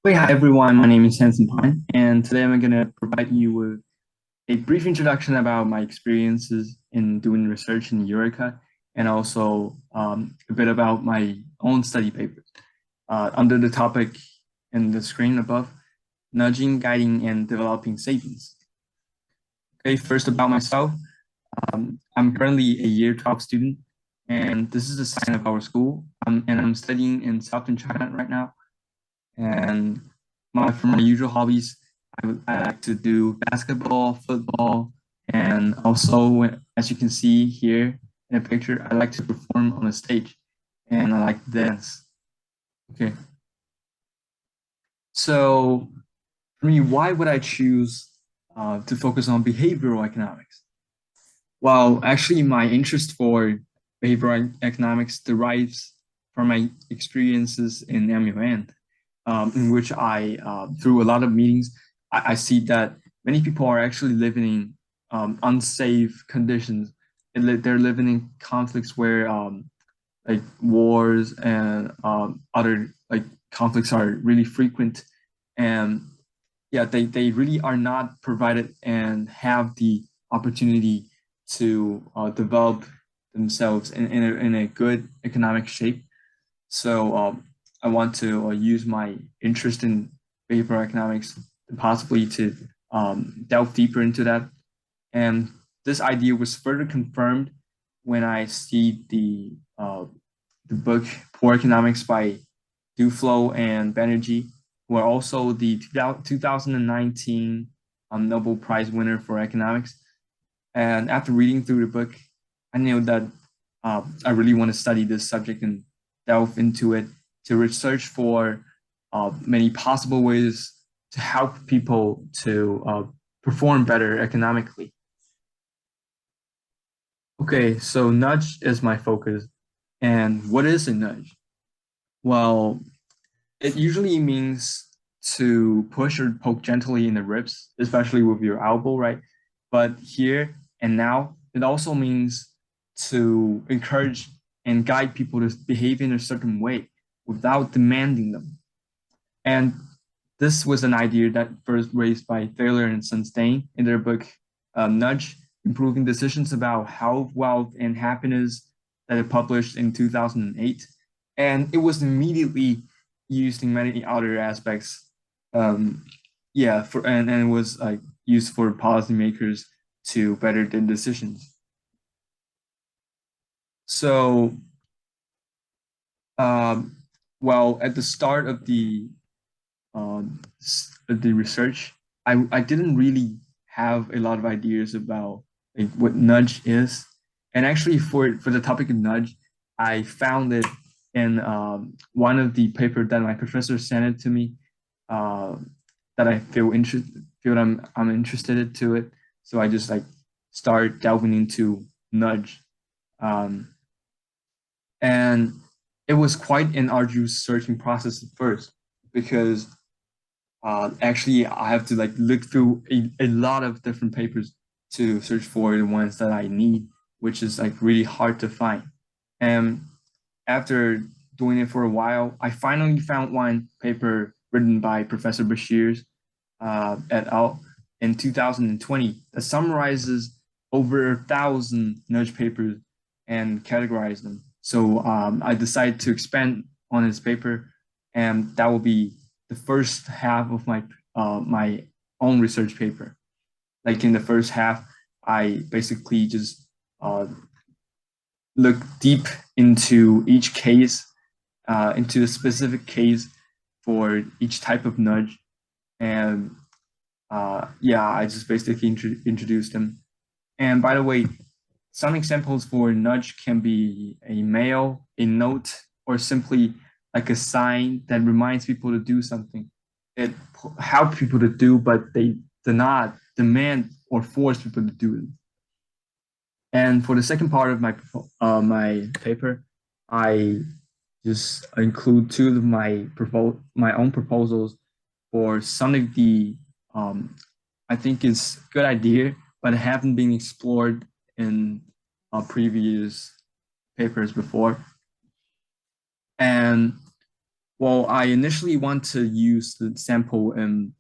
Hey, hi everyone. My name is Hanson Pine, and today I'm going to provide you with a brief introduction about my experiences in doing research in Eureka, and also a bit about my own study papers. Under the topic in the screen above, nudging, guiding, and developing sapiens. Okay, first about myself. I'm currently a year 12 student, and this is the sign of our school. And I'm studying in Southern China right now. And for my usual hobbies, I like to do basketball, football, and also, as you can see here in a picture, I like to perform on a stage, and I like to dance. Okay, so for me, why would I choose to focus on behavioral economics? Well, actually, my interest for behavioral economics derives from my experiences in MUN, in which through a lot of meetings, I see that many people are actually living in unsafe conditions. They're living in conflicts where like wars and other like conflicts are really frequent. And yeah, they really are not provided and have the opportunity to develop themselves in a good economic shape. So I want to use my interest in behavioral economics possibly to delve deeper into that. And this idea was further confirmed when I see the book Poor Economics by Duflo and Banerjee, who are also the 2019 Nobel Prize winner for economics. And after reading through the book, I knew that I really want to study this subject and delve into it to research for many possible ways to help people to perform better economically. Okay, so nudge is my focus. And what is a nudge? Well, it usually means to push or poke gently in the ribs, especially with your elbow, right? But here and now, it also means to encourage and guide people to behave in a certain way without demanding them. And this was an idea that first raised by Thaler and Sunstein in their book Nudge, Improving Decisions About Health, Wealth, and Happiness that it published in 2008. And it was immediately used in many other aspects. Yeah, and it was like used for policymakers to better their decisions. So, um, well, at the start of the research, I didn't really have a lot of ideas about like what nudge is. And actually for the topic of nudge, I found it in one of the paper that my professor sent it to me uh, that I feel I'm interested to it. So I just like start delving into nudge. Um, and it was quite an arduous searching process at first because actually I have to like look through a lot of different papers to search for the ones that I need, which is like really hard to find. And after doing it for a while, I finally found one paper written by Professor Bashir's et al. In 2020 that summarizes over 1,000 nudge papers and categorize them. So I decided to expand on his paper, and that will be the first half of my own research paper. Like in the first half, I basically just uh, look deep into each case, into the specific case for each type of nudge, and yeah, I just basically introduced them. And by the way, some examples for nudge can be a mail, a note, or simply like a sign that reminds people to do something. It helps people to do, but they do not demand or force people to do it. And for the second part of my paper, I just include two of my own proposals for some of the I think is good idea, but haven't been explored in previous papers before. And Well, I initially want to use the sample in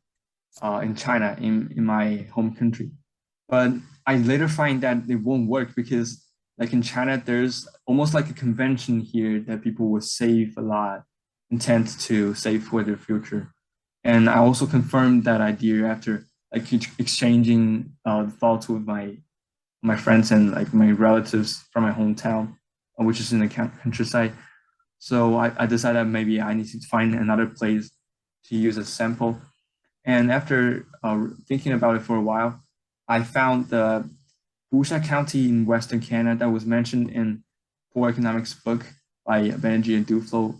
China, in my home country. But I later find that it won't work because like in China, there's almost like a convention here that people will save a lot, intend to save for their future. And I also confirmed that idea after like exchanging thoughts with my friends and like my relatives from my hometown, which is in the countryside. So I decided maybe I need to find another place to use a sample. And after thinking about it for a while, I found the Busia County in Western Canada that was mentioned in Poor Economics book by Banerjee and Duflo.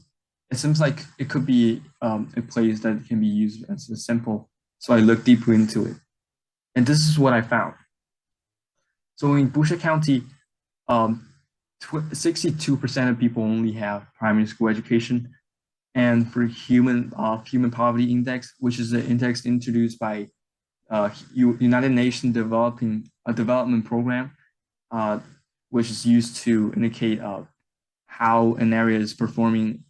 It seems like it could be a place that can be used as a sample. So I looked deeper into it. And this is what I found. So in Busia County, um, 62% of people only have primary school education. And for human poverty index, which is an index introduced by United Nations Development Program, which is used to indicate how an area is performing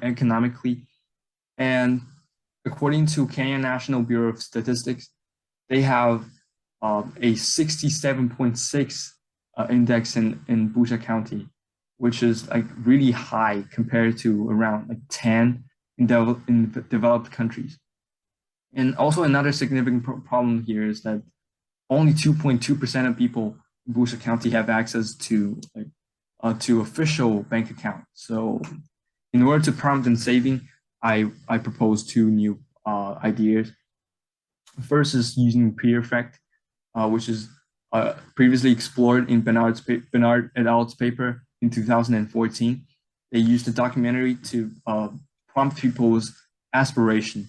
economically. And according to Kenya National Bureau of Statistics, they have a 67.6 index in Busia County, which is like really high compared to around like 10 in developed countries. And also another significant problem here is that only 2.2% of people in Busia County have access to official bank account. So in order to prompt and saving, I propose two new ideas. First is using peer effect, which is previously explored in Bernard et al.'s paper in 2014. They used a documentary to prompt people's aspiration.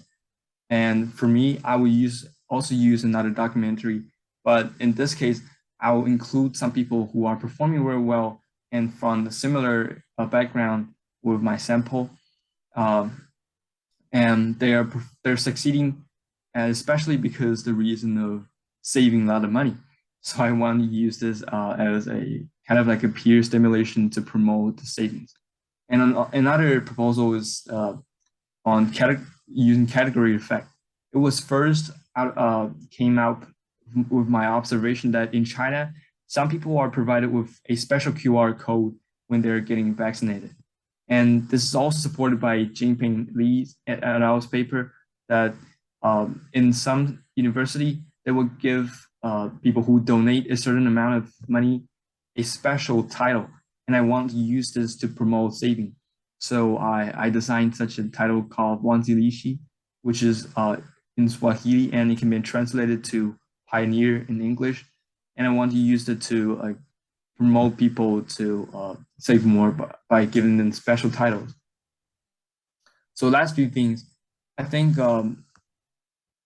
And for me, I will also use another documentary, but in this case, I will include some people who are performing very well and from a similar background with my sample. And they're succeeding, especially because the reason of saving a lot of money. So I want to use this as a kind of like a peer stimulation to promote the savings. And another proposal is on using category effect. It was first came out with my observation that in China, some people are provided with a special QR code when they're getting vaccinated. And this is also supported by Jinping Li et al.'s paper that in some university, they will give people who donate a certain amount of money a special title. And I want to use this to promote saving. So I designed such a title called Wanzilishi, which is in Swahili, and it can be translated to pioneer in English. And I want to use it to promote people to save more by giving them special titles. So last few things, I think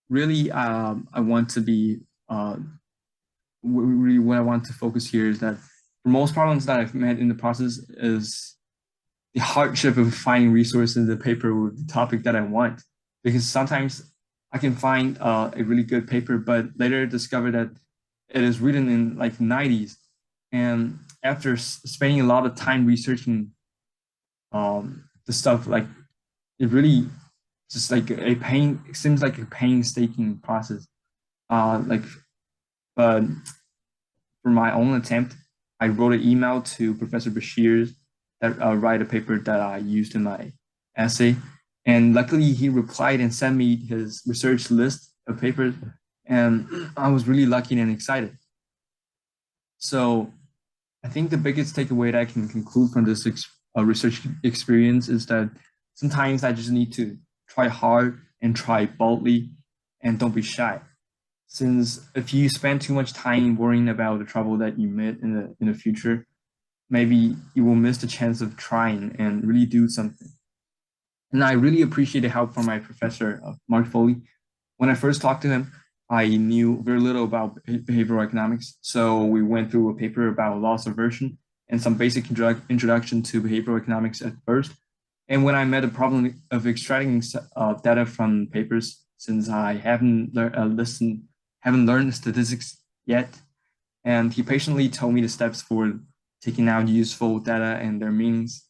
really I want to be, really what I want to focus here is that for most problems that I've met in the process is the hardship of finding resources in the paper with the topic that I want. Because sometimes I can find a really good paper, but later discover that it is written in like 90s. And after spending a lot of time researching the stuff, like it really just like a pain, it seems like a painstaking process. But for my own attempt, I wrote an email to Professor Bashir that write a paper that I used in my essay. And luckily he replied and sent me his research list of papers. And I was really lucky and excited. So I think the biggest takeaway that I can conclude from this research experience is that sometimes I just need to try hard and try boldly and don't be shy. Since if you spend too much time worrying about the trouble that you met in the future, maybe you will miss the chance of trying and really do something. And I really appreciate the help from my professor, Mark Foley. When I first talked to him, I knew very little about behavioral economics. So we went through a paper about loss aversion and some basic introduction to behavioral economics at first. And when I met the problem of extracting data from papers, since I haven't learned statistics yet, and he patiently told me the steps for taking out useful data and their meanings.